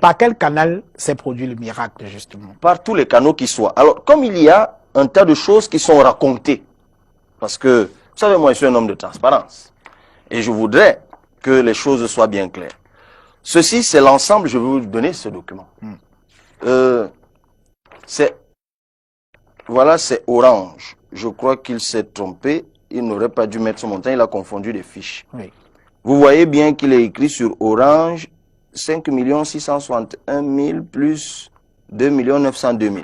Par quel canal s'est produit le miracle, justement? Par tous les canaux qui soient. Alors, comme il y a un tas de choses qui sont racontées, parce que, vous savez, moi, je suis un homme de transparence, et je voudrais que les choses soient bien claires. Ceci, c'est l'ensemble, je vais vous donner ce document. Voilà, c'est Orange. Je crois qu'il s'est trompé, il n'aurait pas dû mettre son montant, il a confondu les fiches. Oui. Vous voyez bien qu'il est écrit sur Orange, 5 661 000 plus 2 902 000.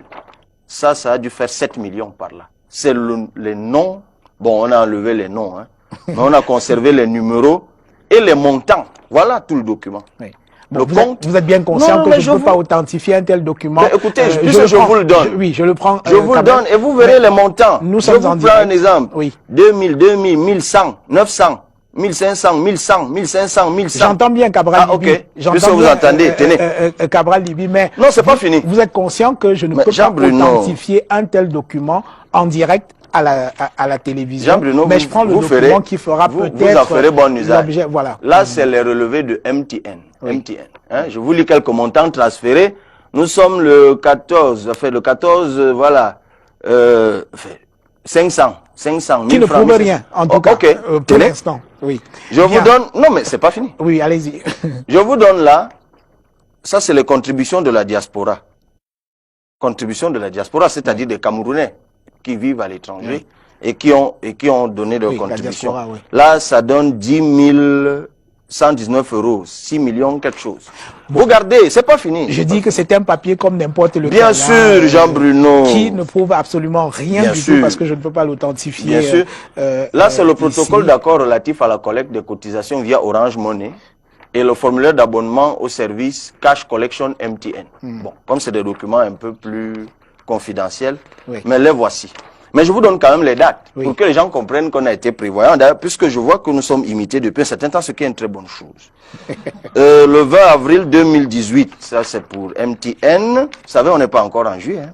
Ça a dû faire 7 millions par là. C'est les noms. Bon, on a enlevé les noms, hein, mais on a conservé les numéros et les montants. Voilà tout le document. Oui. Bon, vous êtes bien conscient que je ne peux pas authentifier un tel document. Mais écoutez, je vous le donne. Oui, je le prends. Je vous le donne et vous verrez les montants. Nous je sommes en vous prends un exemple. Oui. 2000, 2000, 1100, 900. 1500, 1100, 1500, 1100. J'entends bien Cabral Libi. Ok. Puisque vous entendez, tenez. Cabral Libi, mais non, c'est pas fini. Vous êtes conscient que je ne peux pas authentifier un tel document en direct à la télévision. Jean-Bruno, mais je prends le document qui fera peut-être. Vous en ferez bon usage. Voilà. Là, c'est les relevés de MTN. Oui. MTN. Hein? Je vous lis quelques montants transférés. Nous sommes le 14, voilà. 500, 000 qui ne francs. prouve rien, en tout cas, pour l'instant. Oui. Je vous donne... Non, mais c'est pas fini. Oui, allez-y. Je vous donne là, ça c'est les contributions de la diaspora. Contributions de la diaspora, c'est-à-dire des Camerounais qui vivent à l'étranger et qui ont donné leurs contributions. Diaspora, là, ça donne 10 119 euros, 6 millions quelque chose. Bon. Regardez, c'est pas fini. Je dis que c'est un papier comme n'importe lequel. Bien sûr, Jean-Bruno. Qui ne prouve absolument rien du tout parce que je ne peux pas l'authentifier. Bien sûr. Là, c'est le protocole d'accord relatif à la collecte des cotisations via Orange Money et le formulaire d'abonnement au service Cash Collection MTN. Bon, comme c'est des documents un peu plus confidentiels, mais les voici. Mais je vous donne quand même les dates pour que les gens comprennent qu'on a été prévoyant. D'ailleurs, puisque je vois que nous sommes imités depuis un certain temps, ce qui est une très bonne chose. Le 20 avril 2018, ça c'est pour MTN. Vous savez, on n'est pas encore en juillet. Hein.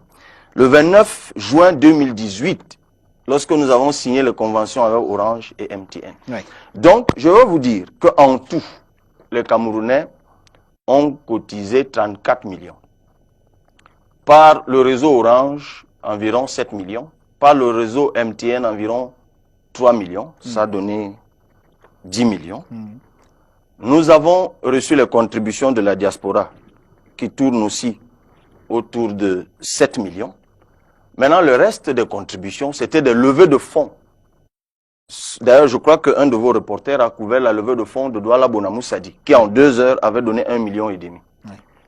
Le 29 juin 2018, lorsque nous avons signé les conventions avec Orange et MTN. Donc, je veux vous dire qu'en tout, les Camerounais ont cotisé 34 millions. Par le réseau Orange, environ 7 millions. Par le réseau MTN, environ 3 millions. Ça a donné 10 millions. Nous avons reçu les contributions de la diaspora qui tournent aussi autour de 7 millions. Maintenant, le reste des contributions, c'était des levées de fonds. D'ailleurs, je crois qu'un de vos reporters a couvert la levée de fonds de Douala Bonamou Sadi, qui en 2 heures avait donné 1,5 million.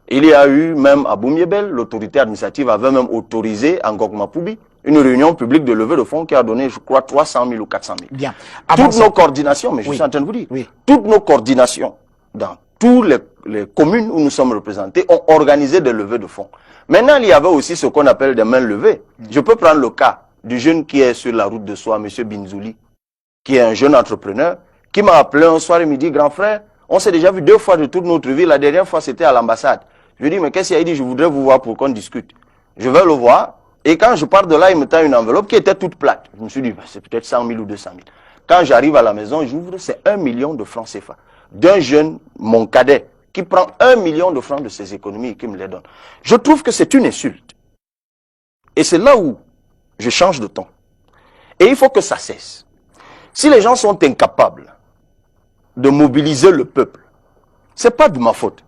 Il y a eu même à Boumiebel, l'autorité administrative avait même autorisé en Gokmapoubi une réunion publique de levée de fonds qui a donné, je crois, 300 000 ou 400 000. Bien. Toutes nos coordinations, mais je suis en train de vous dire, toutes nos coordinations dans toutes les communes où nous sommes représentés ont organisé des levées de fonds. Maintenant, il y avait aussi ce qu'on appelle des mains levées. Je peux prendre le cas du jeune qui est sur la route de Soie, M. Binzouli, qui est un jeune entrepreneur, qui m'a appelé un soir et me dit, grand frère, on s'est déjà vu 2 fois de toute notre vie. La dernière fois, c'était à l'ambassade. Je lui dis, mais qu'est-ce qu'il a dit? Je voudrais vous voir pour qu'on discute. Je vais le voir. Et quand je pars de là, il me tend une enveloppe qui était toute plate. Je me suis dit, bah, c'est peut-être 100 000 ou 200 000. Quand j'arrive à la maison, j'ouvre, c'est 1 million de francs CFA. D'un jeune, mon cadet, qui prend 1 million de francs de ses économies et qui me les donne. Je trouve que c'est une insulte. Et c'est là où je change de ton. Et il faut que ça cesse. Si les gens sont incapables de mobiliser le peuple, c'est pas de ma faute.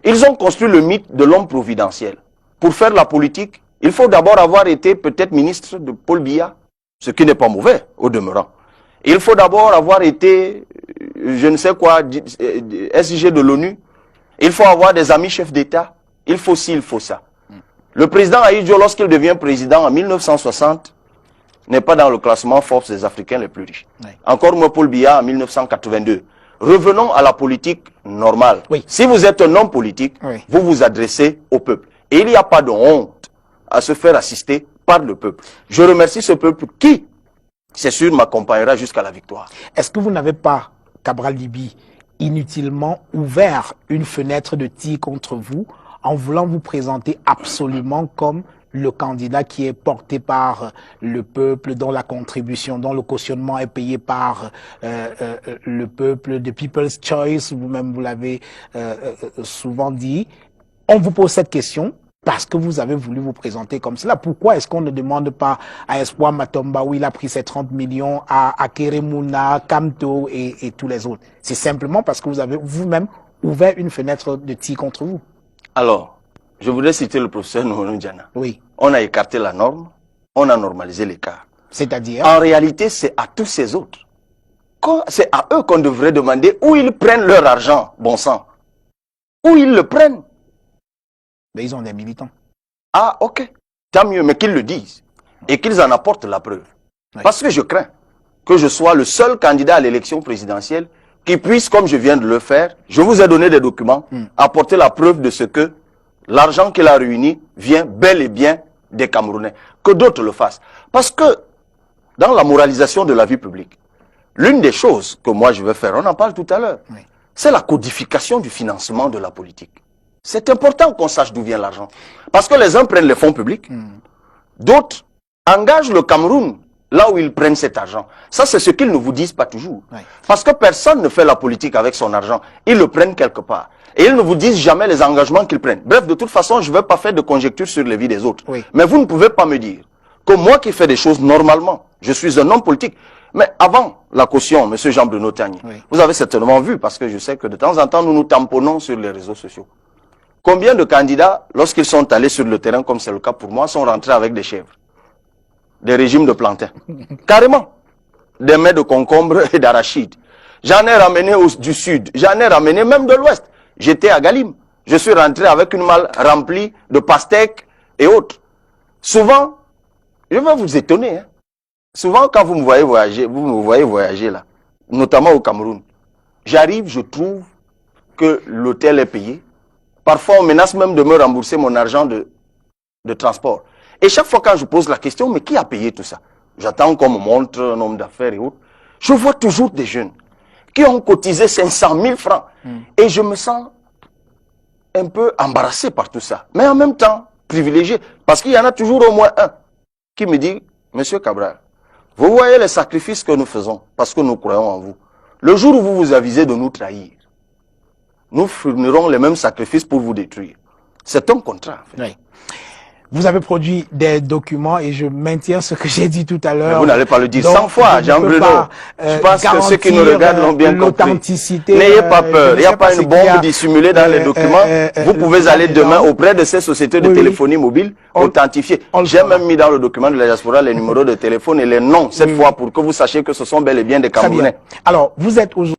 Ils ont construit le mythe de l'homme providentiel. Pour faire la politique, il faut d'abord avoir été peut-être ministre de Paul Biya, ce qui n'est pas mauvais au demeurant. Il faut d'abord avoir été, je ne sais quoi, SIG de l'ONU. Il faut avoir des amis chefs d'État. Il faut ci, il faut ça. Le président Ahidjo, lorsqu'il devient président en 1960, n'est pas dans le classement Forbes des Africains les plus riches. Encore moins Paul Biya en 1982. Revenons à la politique normale. Si vous êtes un homme politique, vous vous adressez au peuple. Et il n'y a pas de honte à se faire assister par le peuple. Je remercie ce peuple qui, c'est sûr, m'accompagnera jusqu'à la victoire. Est-ce que vous n'avez pas, Cabral Libi, inutilement ouvert une fenêtre de tir contre vous en voulant vous présenter absolument comme le candidat qui est porté par le peuple, dont la contribution, dont le cautionnement est payé par le peuple, de People's Choice, vous-même vous l'avez souvent dit. On vous pose cette question parce que vous avez voulu vous présenter comme cela. Pourquoi est-ce qu'on ne demande pas à Espoir Matomba, où il a pris ses 30 millions, à Keremouna, Kamto et tous les autres? C'est simplement parce que vous avez vous-même ouvert une fenêtre de tir contre vous. Alors, je voudrais citer le professeur Nounou Diana. Oui. On a écarté la norme, on a normalisé l'écart. C'est-à-dire? En réalité, c'est à tous ces autres. C'est à eux qu'on devrait demander où ils prennent leur argent, bon sang. Où ils le prennent. Mais ils ont des militants. Ah, ok. Tant mieux, mais qu'ils le disent. Et qu'ils en apportent la preuve. Oui. Parce que je crains que je sois le seul candidat à l'élection présidentielle qui puisse, comme je viens de le faire, je vous ai donné des documents, apporter la preuve de ce que l'argent qu'il a réuni vient bel et bien des Camerounais. Que d'autres le fassent. Parce que dans la moralisation de la vie publique, l'une des choses que moi je vais faire, on en parle tout à l'heure, oui, c'est la codification du financement de la politique. C'est important qu'on sache d'où vient l'argent. Parce que les uns prennent les fonds publics, d'autres engagent le Cameroun là où ils prennent cet argent. Ça, c'est ce qu'ils ne vous disent pas toujours. Oui. Parce que personne ne fait la politique avec son argent. Ils le prennent quelque part. Et ils ne vous disent jamais les engagements qu'ils prennent. Bref, de toute façon, je ne vais pas faire de conjecture sur les vies des autres. Oui. Mais vous ne pouvez pas me dire que moi qui fais des choses normalement, je suis un homme politique. Mais avant la caution, M. Jean-Bruno Tagné, oui, vous avez certainement vu, parce que je sais que de temps en temps, nous nous tamponnons sur les réseaux sociaux. Combien de candidats, lorsqu'ils sont allés sur le terrain, comme c'est le cas pour moi, sont rentrés avec des chèvres, des régimes de plantains, carrément, des mets de concombres et d'arachides. J'en ai ramené du sud, j'en ai ramené même de l'ouest. J'étais à Galim, je suis rentré avec une malle remplie de pastèques et autres. Souvent, je vais vous étonner, hein. Souvent quand vous me voyez voyager là, notamment au Cameroun, j'arrive, je trouve que l'hôtel est payé. Parfois, on menace même de me rembourser mon argent de transport. Et chaque fois quand je pose la question, mais qui a payé tout ça? J'attends qu'on me montre un homme d'affaires et autres. Je vois toujours des jeunes qui ont cotisé 500 000 francs. Et je me sens un peu embarrassé par tout ça. Mais en même temps, privilégié. Parce qu'il y en a toujours au moins un qui me dit, Monsieur Cabral, vous voyez les sacrifices que nous faisons parce que nous croyons en vous. Le jour où vous vous avisez de nous trahir, nous fournirons les mêmes sacrifices pour vous détruire. C'est un contrat. En fait. Oui. Vous avez produit des documents et je maintiens ce que j'ai dit tout à l'heure. Vous n'allez pas le dire 100 fois, Jean-Bruno. Je pense que ceux qui nous regardent l'ont bien compris. N'ayez pas peur. Il n'y a pas une bombe dissimulée dans les documents. Vous pouvez aller demain auprès de ces sociétés de téléphonie mobile, authentifier. J'ai même mis dans le document de la diaspora les numéros de téléphone et les noms, cette fois, pour que vous sachiez que ce sont bel et bien des Camerounais. Alors, vous êtes aujourd'hui